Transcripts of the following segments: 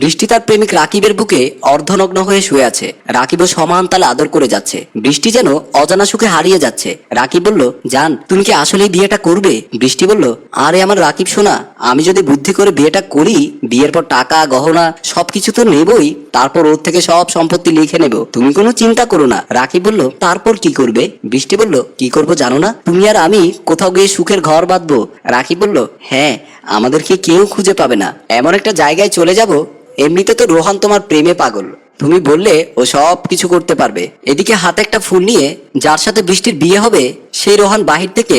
বৃষ্টি তার প্রেমিক রাকিবের বুকে অর্ধনগ্ন হয়ে শুয়ে আছে। রাকিবও সমান তালে আদর করে যাচ্ছে। বৃষ্টি যেন অজানা সুখে হারিয়ে যাচ্ছে। রাকিব বলল, জান তুমি কি আসলেই বিয়েটা করবে? বৃষ্টি বলল, আরে আমার রাকিব শোনা, আমি যদি বুদ্ধি করে বিয়েটা করি, বিয়ের পর টাকা গহনা সবকিছু তো নেবই, তারপর ওর থেকে সব সম্পত্তি লিখে নেব, তুমি কোনো চিন্তা করো না। রাকিব বলল, তারপর কি করবে? বৃষ্টি বলল, কি করব জানো না, তুমি আর আমি কোথাও গিয়ে সুখের ঘর বাঁধবো। রাকিব বলল, হ্যাঁ, আমাদেরকে কেউ খুঁজে পাবে না, এমন একটা জায়গায় চলে যাব, এমনিতে তো রোহান তোমার প্রেমে পাগল, তুমি বললে ও সব কিছু করতে পারবে। এদিকে হাতে একটা ফুল নিয়ে যার সাথে বৃষ্টির বিয়ে হবে, সেই রোহান বাহির থেকে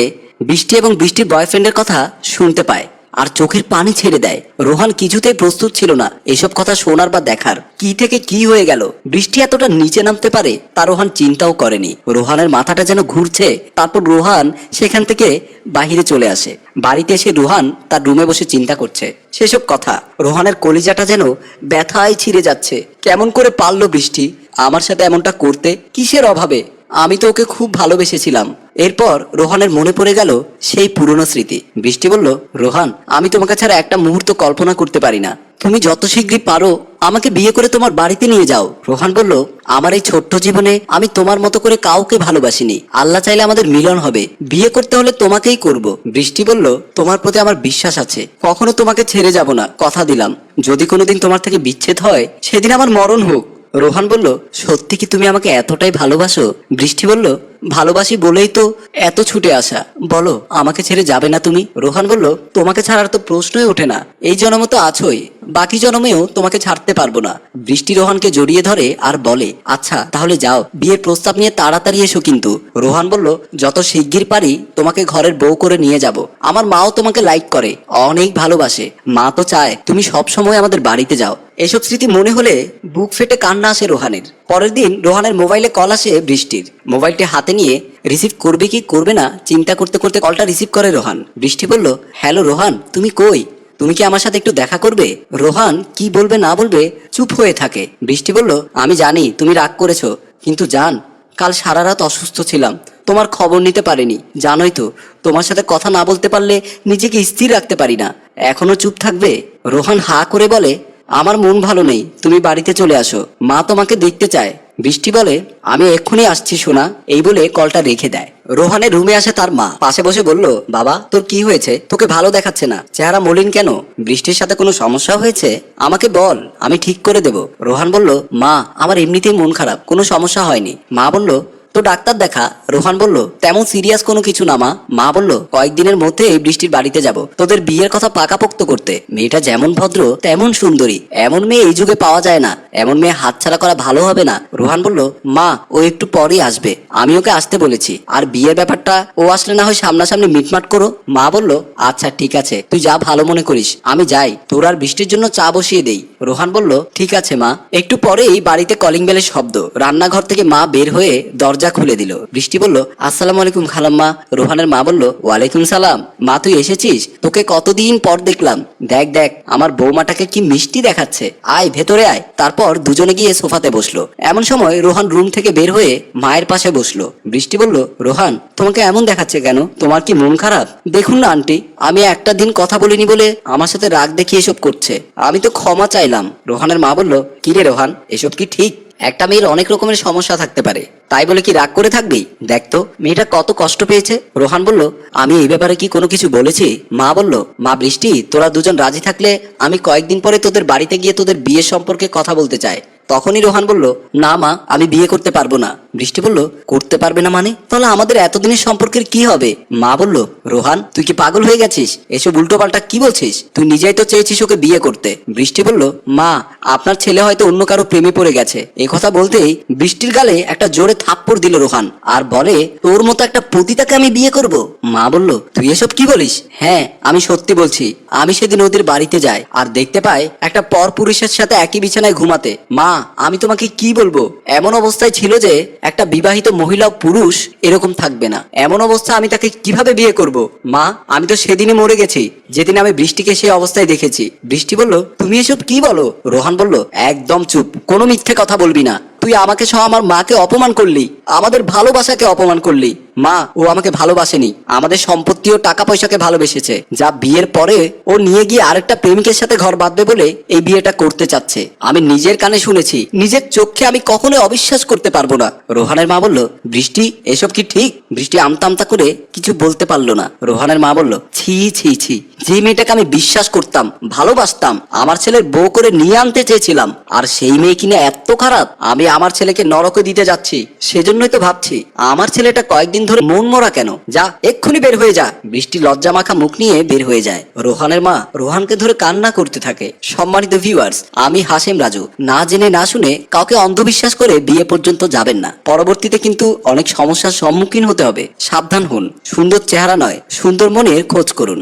বৃষ্টি এবং বৃষ্টির বয়ফ্রেন্ডের কথা শুনতে পায় আর চোখের পানি ছেড়ে দেয়। রোহান কিছুতেই প্রস্তুত ছিল না এসব কথা শোনার বা দেখার। কি থেকে কি হয়ে গেল, বৃষ্টি এতটা নিচে নামতে পারে তা রোহান চিন্তাও করেনি। রোহানের মাথাটা যেন ঘুরছে। তারপর রোহান সেখান থেকে বাহিরে চলে আসে। বাড়িতে এসে রোহান তার রুমে বসে চিন্তা করছে সেসব কথা। রোহানের কলিজাটা যেন ব্যথায় ছিঁড়ে যাচ্ছে। কেমন করে পারলো বৃষ্টি আমার সাথে এমনটা করতে? কিসের অভাবে? আমি তো ওকে খুব ভালোবেসেছিলাম। এরপর রোহানের মনে পড়ে গেল সেই পুরনো স্মৃতি। বৃষ্টি বলল, রোহান আমি তোমাকে ছাড়া একটা মুহূর্ত কল্পনা করতে পারি না, তুমি যত শীঘ্রই পারো আমাকে বিয়ে করে তোমার বাড়িতে নিয়ে যাও। রোহান বলল, আমার এই ছোট্ট জীবনে আমি তোমার মতো করে কাউকে ভালোবাসিনি, আল্লাহ চাইলে আমাদের মিলন হবে, বিয়ে করতে হলে তোমাকেই করব। বৃষ্টি বলল, তোমার প্রতি আমার বিশ্বাস আছে, কখনো তোমাকে ছেড়ে যাব না, কথা দিলাম। যদি কোনোদিন তোমার থেকে বিচ্ছেদ হয় সেদিন আমার মরণ হোক। রোহান বলল, সত্যি কি তুমি আমাকে এতটাই ভালোবাসো? বৃষ্টি বলল, ভালোবাসি বলেই তো এত ছুটে আসা, বলো আমাকে ছেড়ে যাবে না তুমি? রোহান বলল, তোমাকে ছাড়ার তো প্রশ্নই ওঠে না, এই জন্ম তো আছোই, বাকি জন্মেও তোমাকে ছাড়তে পারবো না। বৃষ্টি রোহানকে জড়িয়ে ধরে আর বলে, আচ্ছা তাহলে যাও, বিয়ের প্রস্তাব নিয়ে তাড়াতাড়ি এসো কিন্তু। রোহান বলল, যত শিগগির পারি তোমাকে ঘরের বউ করে নিয়ে যাব। আমার মাও তোমাকে লাইক করে, অনেক ভালোবাসে, মা তো চায় তুমি সব সময় আমাদের বাড়িতে যাও। এসব স্মৃতি মনে হলে বুক ফেটে কান্না আসে রোহানের। পরের দিন রোহানের মোবাইলে কল আসে বৃষ্টির। মোবাইলটি হাতে নিয়ে রিসিভ করবে কি করবে না চিন্তা করতে করতে কলটা রিসিভ করে রোহান। বৃষ্টি বলল, হ্যালো রোহান, তুমি কই? তুমি কি আমার সাথে একটু দেখা করবে? রোহান কি বলবে না বলবে চুপ হয়ে থাকে। বৃষ্টি বলল, আমি জানি তুমি রাগ করেছো, কিন্তু জান কাল সারা রাত অসুস্থ ছিলাম, তোমার খবর নিতে পারিনি, জানোই তো তোমার সাথে কথা না বলতে পারলে নিজেকে স্থির রাখতে পারি না। এখনো চুপ থাকবে? রোহান হা করে বলে, আমার মন ভালো নেই, তুমি বাড়িতে চলে আসো, মা তোমাকে দেখতে চায়। বৃষ্টি বলে, আমি এক্ষুনি আসছি সোনা, এই বলে কলটা রেখে দেয়। রোহানের রুমে আসে তার মা, পাশে বসে বলল, বাবা তোর কি হয়েছে? তোকে ভালো দেখাচ্ছে না, চেহারা মলিন কেন? বৃষ্টির সাথে কোনো সমস্যা হয়েছে? আমাকে বল, আমি ঠিক করে দেব। রোহান বলল, মা আমার এমনিতেই মন খারাপ, কোনো সমস্যা হয়নি। মা বলল, তো ডাক্তার দেখা। রোহান বলল, তেমন সিরিয়াস কোনো কিছু না মা। মা বলল, কয়েকদিনের মধ্যে বৃষ্টির বাড়িতে যাব তোদের বিয়ের কথা পাকাপোক্ত করতে। মেয়েটা যেমন ভদ্র তেমন সুন্দরী, এমন মেয়ে এই যুগে পাওয়া যায় না, এমন মেয়ে হাতছাড়া করা ভালো হবে না। রোহান বলল, মা ও একটু পরেই আসবে, আমি ওকে আসতে বলেছি, আর বিয়ের ব্যাপারটা ও আসলে না হয় সামনাসামনি মিটমাট করো। মা বলল, আচ্ছা ঠিক আছে, তুই যা ভালো মনে করিস, আমি যাই, তোর আর বৃষ্টির জন্য চা বসিয়ে দেই। রোহান বলল, ঠিক আছে মা। একটু পরেই বাড়িতে কলিং বেলের শব্দ। রান্নাঘর থেকে মা বের হয়ে দরজা খুলে দিল। বৃষ্টি বলল, আসসালামু আলাইকুম খালাম্মা। রোহানের মা বলল, ওয়ালাইকুম সালাম। মা তুই এসেছিস, তোকে কতদিন পর দেখলাম, দেখ দেখ আমার বৌমাটাকে কি মিষ্টি দেখাচ্ছে, আয় ভেতরে আয়। তারপর দুজনে গিয়ে সোফাতে বসলো। এমন সময় রোহান রুম থেকে বের হয়ে মায়ের পাশে বসলো। বৃষ্টি বলল, রোহান তোমাকে এমন দেখাচ্ছে কেন, তোমার কি মন খারাপ? দেখুন না আন্টি, আমি একটা দিন কথা বলিনি বলে আমার সাথে রাগ দেখিয়ে এসব করছে, আমি তো ক্ষমা চাইলাম। রোহানের মা বলল, কি রে রোহান, এসব কি ঠিক? একটা মেয়ের অনেক রকমের সমস্যা থাকতে পারে, তাই বলে কি রাগ করে থাকবি? দেখ তো মেয়েটা কত কষ্ট পেয়েছে। রোহান বলল, আমি এই ব্যাপারে কি কোনো কিছু বলেছি? মা বলল, মা বৃষ্টি তোরা দুজন রাজি থাকলে আমি কয়েকদিন পরে তোদের বাড়িতে গিয়ে তোদের বিয়ের সম্পর্কে কথা বলতে চাই। তখনই রোহান বলল, না মা আমি বিয়ে করতে পারবো না। বৃষ্টি বলল, করতে পারবে না মানে? তাহলে আমাদের এতদিনের সম্পর্কের কি হবে? মা বলল, রোহান তুই কি পাগল হয়ে গেছিস? এসব উল্টো পাল্টা কি বলছিস? তুই নিজেই তো চেয়েছিস ওকে বিয়ে করতে। বৃষ্টি বলল, মা আপনার ছেলে হয়তো অন্য কারো প্রেমে পড়ে গেছে। এই কথা বলতেই বৃষ্টির গালে একটা জোরে থাপ্পড় দিল রোহান আর বলে, তোর মতো একটা পতিতাকে আমি বিয়ে করব? মা বলল, তুই এসব কি বলিস? হ্যাঁ আমি সত্যি বলছি, আমি সেদিন ওদের বাড়িতে যাই আর দেখতে পাই একটা পর পুরুষের সাথে একই বিছানায় ঘুমাতে। মা আমি তোমাকে কি বলবো, এমন অবস্থায় ছিল যে একটা বিবাহিত মহিলা ও পুরুষ এরকম থাকবে না, এমন অবস্থা আমি তাকে কিভাবে বিয়ে করব? মা আমি তো সেদিনই মরে গেছি যেদিন আমি বৃষ্টিকে সেই অবস্থায় দেখেছি। বৃষ্টি বলল, তুমি এসব কি বলো? রোহান বলল, একদম চুপ, কোনো মিথ্যে কথা বলবি না, তুই আমাকে সহ আমার মাকে অপমান করলি, আমাদের ভালোবাসাকে অপমান করলি। মা, ও আমাকে ভালোবাসেনি, আমাদের সম্পত্তি ও টাকা পয়সাকে ভালোবেসেছে, যা বিয়ের পরে ও নিয়ে গিয়ে আরেকটা প্রেমিকের সাথে ঘর বাঁধবে বলে এই বিয়েটা করতে চাচ্ছে। আমি নিজের কানে শুনেছি, নিজের চোখে আমি কখনোই অবিশ্বাস করতে পারবো না। রোহানের মা বলল, বৃষ্টি এসব কি ঠিক? বৃষ্টি আমতা আমতা করে কিছু বলতে পারলো না। রোহানের মা বলল, ছি ছি ছি, যে মেয়েটাকে আমি বিশ্বাস করতাম, ভালোবাসতাম, আমার ছেলের বউ করে নিয়ে আনতে চেয়েছিলাম, আর সেই মেয়ে কিনা এত খারাপ। আমি আমার ছেলেকে নরকে দিতে যাচ্ছি, সেজন্যই তো ভাবছি আমার ছেলেটা কয়েকদিন ধরে মন মরা কেন। যা, এক্ষুনি বের হয়ে যা। বৃষ্টি লজ্জা মাখা মুখ নিয়ে বের হয়ে যায়। রোহানের মা রোহানকে ধরে কান্না করতে থাকে। সম্মানিত ভিউয়ার্স, আমি হাসেম রাজু। না জেনে না শুনে কাউকে অন্ধবিশ্বাস করে বিয়ে পর্যন্ত যাবেন না, পরবর্তীতে কিন্তু অনেক সমস্যার সম্মুখীন হতে হবে। সাবধান হন, সুন্দর চেহারা নয়, সুন্দর মনের খোঁজ করুন।